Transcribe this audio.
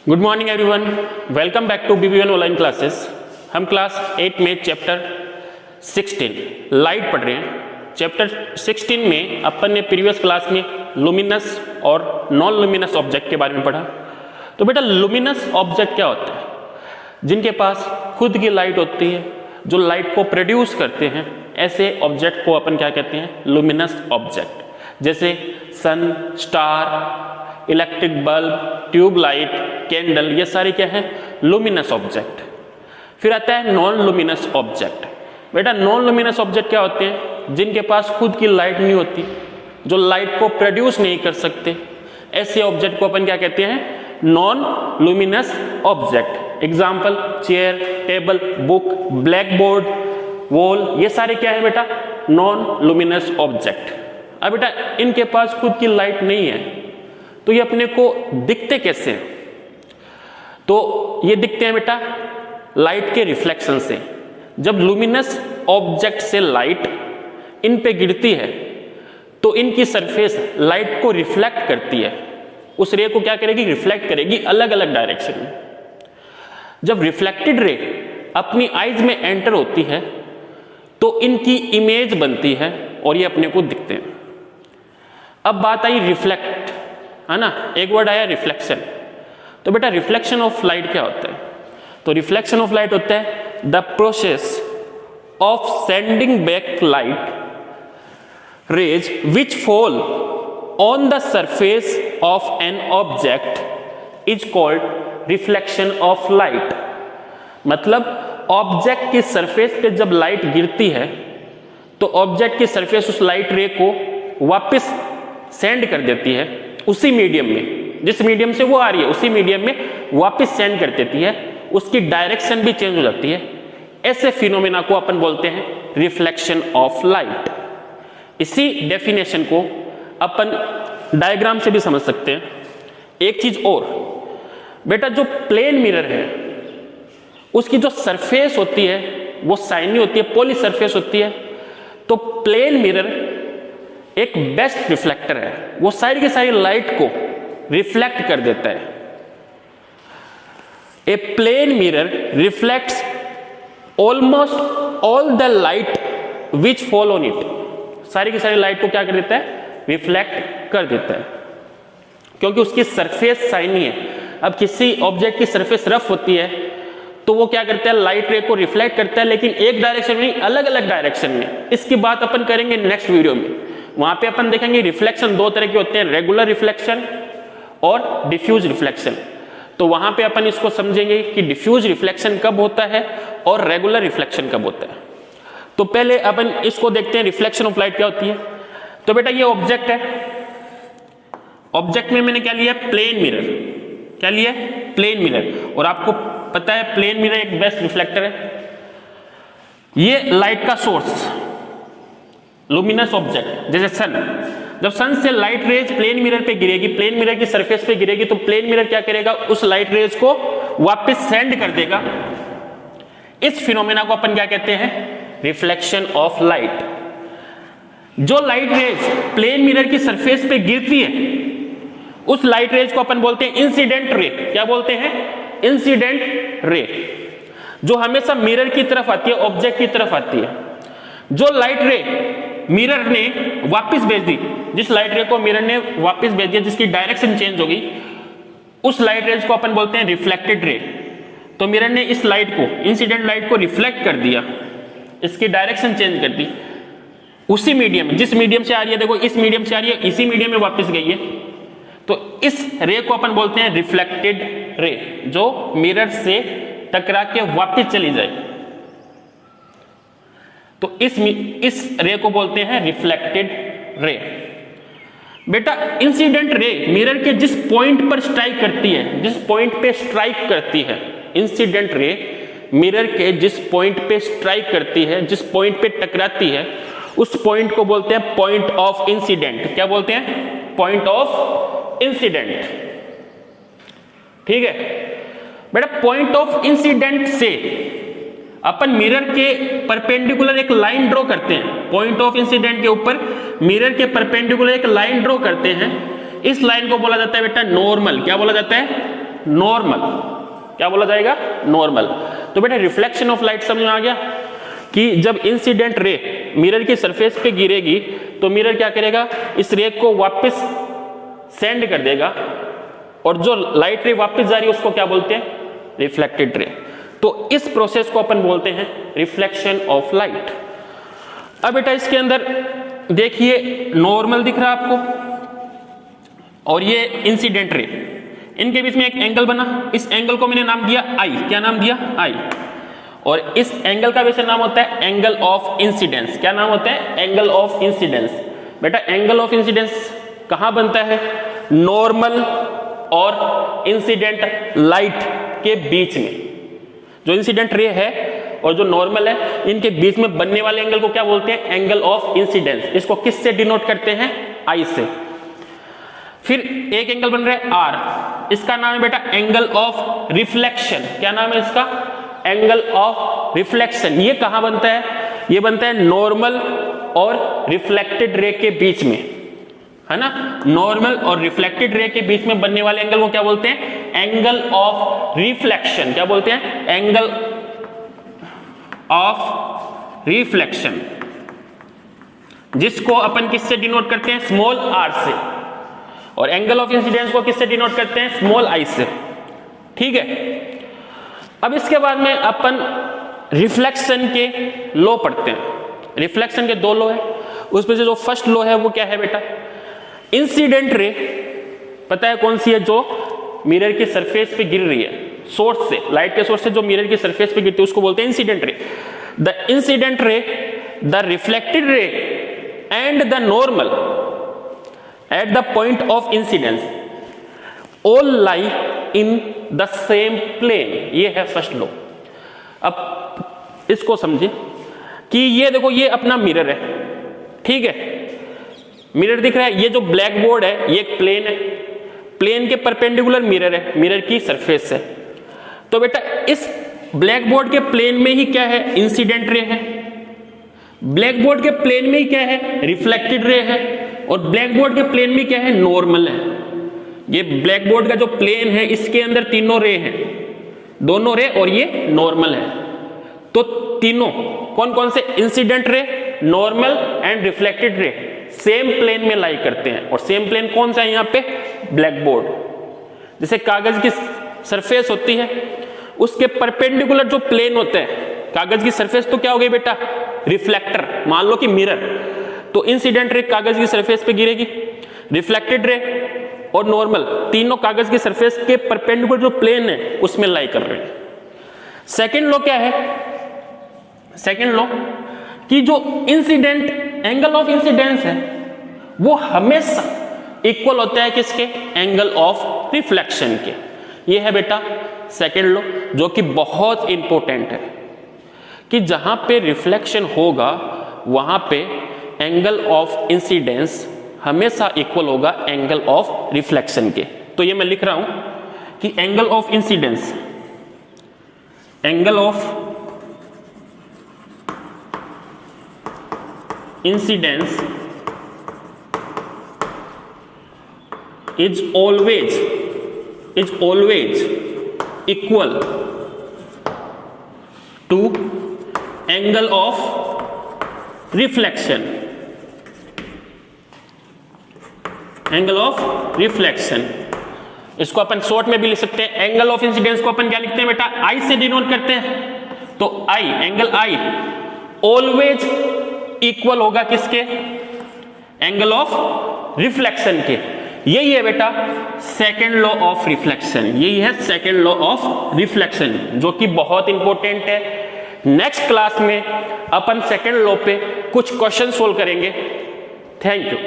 Good morning everyone, welcome back to BB1 online classes. हम class 8 में chapter 16 light पढ़ रहे हैं। चैप्टर 16 में अपन ने प्रीवियस क्लास में लुमिनस और नॉन लुमिनस ऑब्जेक्ट के बारे में पढ़ा। तो बेटा लुमिनस ऑब्जेक्ट क्या होता है? जिनके पास खुद की लाइट होती है, जो लाइट को प्रोड्यूस करते हैं, ऐसे ऑब्जेक्ट को अपन क्या कहते हैं? Luminous object. जैसे sun, star, electric bulb, tubelight, candle, ये सारे क्या है? Luminous object. फिर आता है नॉन लुमिनस ऑब्जेक्ट। बेटा नॉन लुमिनस ऑब्जेक्ट क्या होते हैं? जिनके पास खुद की लाइट नहीं होती, जो लाइट को प्रोड्यूस नहीं कर सकते, ऐसे ऑब्जेक्ट को अपन क्या कहते हैं? Non luminous object. Example chair, table, book, black board, wall, ये सारे क्या है बेटा? Non luminous object. अब बेटा इनके पास खुद की लाइट नहीं है, तो ये अपने को दिखते कैसे हैं? तो ये दिखते हैं बेटा लाइट के रिफ्लेक्शन से। जब लुमिनस ऑब्जेक्ट से लाइट इन पे गिरती है तो इनकी सरफेस लाइट को रिफ्लेक्ट करती है। उस रे को क्या करेगी? रिफ्लेक्ट करेगी अलग अलग डायरेक्शन में। जब रिफ्लेक्टेड रे अपनी आईज में एंटर होती है तो इनकी इमेज बनती है और ये अपने को दिखते हैं। अब बात आई रिफ्लेक्ट, है ना? एक वर्ड आया रिफ्लेक्शन। तो बेटा रिफ्लेक्शन ऑफ लाइट क्या होता है? तो रिफ्लेक्शन ऑफ लाइट होता है the process of sending back light rays which fall on the surface of an object is called reflection of light. मतलब ऑब्जेक्ट की सरफेस पे जब लाइट गिरती है तो ऑब्जेक्ट की सरफेस उस लाइट रे को वापस सेंड कर देती है उसी मीडियम में, जिस मीडियम से वो आ रही है उसी मीडियम में वापस सेंड कर देती है। उसकी डायरेक्शन भी चेंज हो जाती है। ऐसे फिनोमेना को अपन बोलते हैं रिफ्लेक्शन ऑफ लाइट। इसी डेफिनेशन को अपन डायग्राम से भी समझ सकते हैं। एक चीज और बेटा, जो प्लेन मिरर है उसकी जो सरफेस होती है वो शाइनी होती है, पॉली सरफेस होती है। तो प्लेन मिरर एक बेस्ट रिफ्लेक्टर है, वो सारी की सारी लाइट को रिफ्लेक्ट कर देता है। A plane mirror reflects almost all the light which fall on it. सारी की सारी लाइट को क्या कर देता है? रिफ्लेक्ट कर देता है, क्योंकि उसकी सरफेस शाइनी है। अब किसी ऑब्जेक्ट की सरफेस रफ होती है तो वो क्या करता है? लाइट रे को रिफ्लेक्ट करता है, लेकिन एक डायरेक्शन में नहीं, अलग अलग डायरेक्शन में। इसकी बात अपन करेंगे नेक्स्ट वीडियो में। वहां पे अपन देखेंगे रिफ्लेक्शन दो तरह के होते हैं, रेगुलर रिफ्लेक्शन और डिफ्यूज रिफ्लेक्शन। तो वहां पे अपन इसको समझेंगे कि डिफ्यूज रिफ्लेक्शन कब होता है और रेगुलर रिफ्लेक्शन कब होता है। तो पहले अपन इसको देखते हैं, रिफ्लेक्शन ऑफ लाइट क्या होती है। तो बेटा ये ऑब्जेक्ट है, ऑब्जेक्ट में मैंने क्या लिया? Plane mirror. क्या लिया? Plane mirror. और आपको पता है प्लेन मिरर एक बेस्ट रिफ्लेक्टर है। ये लाइट का सोर्स लुमिनस ऑब्जेक्ट, जैसे सन, जब सन से लाइट रेज प्लेन मिरर पे गिरेगी, प्लेन मिरर की सरफेस पे गिरेगी, तो प्लेन मिरर क्या करेगा? उस लाइट रेज को वापस सेंड कर देगा। इस फिनोमेना को अपन क्या कहते हैं? Reflection of light. जो लाइट रेज प्लेन मिरर की सरफेस पे गिरती है उस लाइट रेज को अपन बोलते हैं इंसिडेंट रे। क्या बोलते हैं? इंसिडेंट रे, जो हमेशा मिरर की तरफ आती है, ऑब्जेक्ट की तरफ आती है। जो लाइट रे मिरर ने वापस भेज दी, जिस लाइट रे को मिरर ने वापस भेज दिया, जिसकी डायरेक्शन चेंज हो गई, उस लाइट रेज को अपन बोलते हैं रिफ्लेक्टेड रे। तो मिरर ने इस लाइट को, इंसिडेंट लाइट को रिफ्लेक्ट कर दिया, इसकी डायरेक्शन चेंज कर दी उसी मीडियम में, जिस मीडियम से आ रही है, देखो इस मीडियम से आ रही है, इसी मीडियम में वापस गई है। तो इस रे को अपन बोलते हैं रिफ्लेक्टेड रे, जो मिरर से टकरा के वापस चली जाए। तो इस रे को बोलते हैं रिफ्लेक्टेड रे। बेटा इंसिडेंट रे मिरर के जिस पॉइंट पर स्ट्राइक करती है, जिस पॉइंट पे स्ट्राइक करती है, इंसिडेंट रे मिरर के जिस पॉइंट पे स्ट्राइक करती है, जिस पॉइंट पे टकराती है, उस पॉइंट को बोलते हैं पॉइंट ऑफ इंसिडेंट। क्या बोलते हैं? Point of incident. ठीक है बेटा, पॉइंट ऑफ इंसिडेंट से अपन मिरर के परपेंडिकुलर एक लाइन ड्रॉ करते हैं। पॉइंट ऑफ इंसिडेंट के ऊपर मिरर के परपेंडिकुलर एक लाइन ड्रॉ करते हैं। इस लाइन को बोला जाता है बेटा नॉर्मल। क्या बोला जाता है? नॉर्मल। क्या बोला जाएगा? नॉर्मल। तो बेटा रिफ्लेक्शन ऑफ लाइट समझ में आ गया कि जब इंसिडेंट रे मिरर की सरफेस पे गिरेगी तो मिरर क्या करेगा, इस रे को वापस सेंड कर देगा, और जो लाइट रे वापस जा रही है उसको क्या बोलते हैं? Reflected ray. तो इस प्रोसेस को अपन बोलते हैं रिफ्लेक्शन ऑफ लाइट। अब बेटा इसके अंदर देखिए नॉर्मल दिख रहा है आपको और ये इंसिडेंट रे, इनके बीच में एक एंगल बना, इस एंगल को मैंने नाम दिया आई। क्या नाम दिया? आई। और इस एंगल का वैसे नाम होता है एंगल ऑफ इंसिडेंस। क्या नाम होता है? Angle of incidence. बेटा एंगल ऑफ इंसिडेंस कहां बनता है? नॉर्मल और इंसिडेंट लाइट के बीच में। जो इंसिडेंट रे है और जो नॉर्मल है, इनके बीच में बनने वाले एंगल को क्या बोलते हैं? Angle of incidence. इसको किससे डिनोट करते हैं? आई से। फिर एक एंगल बन रहा है आर, इसका नाम है बेटा एंगल ऑफ रिफ्लेक्शन। क्या नाम है इसका? Angle of reflection. ये कहां बनता है? ये बनता है नॉर्मल और रिफ्लेक्टेड रे के बीच में, है ना। नॉर्मल और रिफ्लेक्टेड रे के बीच में बनने वाले एंगल को क्या बोलते हैं? Angle of reflection. क्या बोलते हैं? एंगल ऑफ रिफ्लेक्शन, जिसको अपन किससे डिनोट करते हैं? स्मॉल आर से। और एंगल ऑफ इंसिडेंस को किससे डिनोट करते हैं? स्मॉल आई से। ठीक है। अब इसके बाद में अपन रिफ्लेक्शन के लॉ पढ़ते हैं। रिफ्लेक्शन के दो लॉ है, उसमें से जो फर्स्ट लॉ है वो क्या है बेटा? इंसिडेंट रे पता है कौन सी है? जो मिरर की सरफेस पे गिर रही है, सोर्स से, लाइट के सोर्स से जो मिरर की सरफेस पे गिरती है उसको बोलते हैं incident ray. The incident ray, the reflected ray and the normal at the point of incidence all lie in the same plane. ये है फर्स्ट लॉ। अब इसको समझे कि ये देखो, ये अपना मिरर है, ठीक है। मिरर दिख रहा है, ये जो ब्लैक बोर्ड है ये एक प्लेन है, प्लेन के परपेंडिकुलर मिरर है, मिरर की सरफेस है। तो बेटा इस ब्लैक बोर्ड के प्लेन में ही क्या है? इंसिडेंट रे है। ब्लैक बोर्ड के प्लेन में ही क्या है? रिफ्लेक्टेड रे है। और ब्लैक बोर्ड के प्लेन में क्या है? नॉर्मल है। ये ब्लैक बोर्ड का जो प्लेन है इसके अंदर तीनों रे हैं, दोनों रे, और ये नॉर्मल है। तो तीनों कौन कौन से? Incident ray, normal and reflected ray same plane में लाई करते हैं। और सेम प्लेन कौन सा है यहाँ पे? Black board. जैसे कागज की सरफेस होती है, उसके परपेंडिकुलर जो प्लेन होते हैं, कागज की सरफेस तो क्या हो गई बेटा? रिफ्लेक्टर। मान लो कि मिरर, तो इंसिडेंट रे कागज की सरफेस पे गिरेगी, रिफ्लेक्टेड रे और नॉर्मल तीनों कागज की सरफेस के परपेंडिकुलर जो प्लेन है उसमें लाई कर रहे हैं। सेकेंड लॉ क्या है? सेकेंड लॉ कि जो इंसिडेंट एंगल ऑफ इंसिडेंस है वो हमेशा इक्वल होता है किसके? एंगल ऑफ रिफ्लेक्शन के। ये है बेटा सेकेंड लॉ, जो कि बहुत इंपॉर्टेंट है कि जहां पे रिफ्लेक्शन होगा वहां पे एंगल ऑफ इंसिडेंस हमेशा इक्वल होगा एंगल ऑफ रिफ्लेक्शन के। तो ये मैं लिख रहा हूं कि angle of incidence, angle of incidence is always equal to angle of reflection, angle of reflection. इसको अपन शॉर्ट में भी लिख सकते हैं। एंगल ऑफ इंसिडेंस को अपन क्या लिखते हैं बेटा? आई से डिनोट करते हैं। तो आई, एंगल आई ऑलवेज इक्वल होगा किसके? एंगल ऑफ रिफ्लेक्शन के। यही है बेटा सेकेंड लॉ ऑफ रिफ्लेक्शन। यही है सेकेंड लॉ ऑफ रिफ्लेक्शन, जो कि बहुत इंपॉर्टेंट है। नेक्स्ट क्लास में अपन सेकेंड लॉ पे कुछ क्वेश्चन सोल्व करेंगे। Thank you.